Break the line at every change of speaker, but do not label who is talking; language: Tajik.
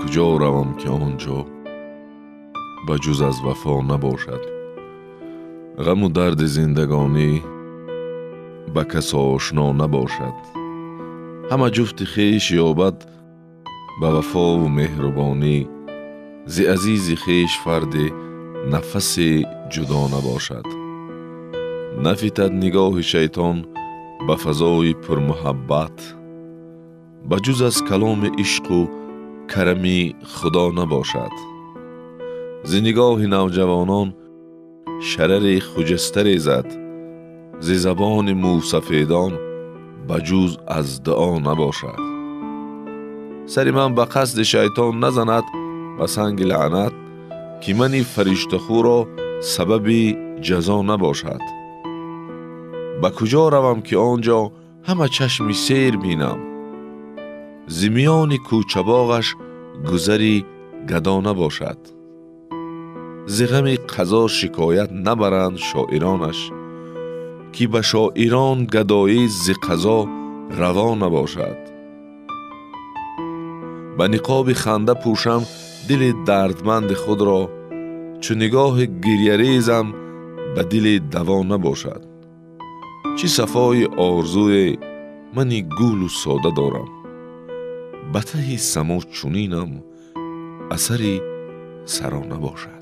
کجا روم که آنجا بجز از وفا نباشد. غم و درد زندگانی به کس آشنا نباشد. همه جفت خویش یابد به وفا و مهربانی، ز عزیز خویش فرد نفس جدا نباشد. نفتد نگاه شیطان به فضای پرمحبت، بجز از کلام عشق و کرم خدا نباشد. ز نگاه نوجوانان شرر خجسته ریزد، ز زبان موسفیدان بجز از دعا نباشد. سر من به قصد شیطان نزند به سنگ لعنت، که من فرشته خو را سبب جزا نباشد. به کجا روم که آنجا همه چشم سیر بینم، ز میان کوچه باغش گذری گدا نباشد. ز غم قضا شکایت نبرند شاعرانش، که به شاعران گدایی ز قضا روا نباشد. به نقاب خنده پوشم دل دردمند خود را، چو نگاه گریه ریزم به دل دوا نباشد. چه صفای آرزوی منی گول و ساده دارم، به ته سما چنینم اثری سرا نباشد.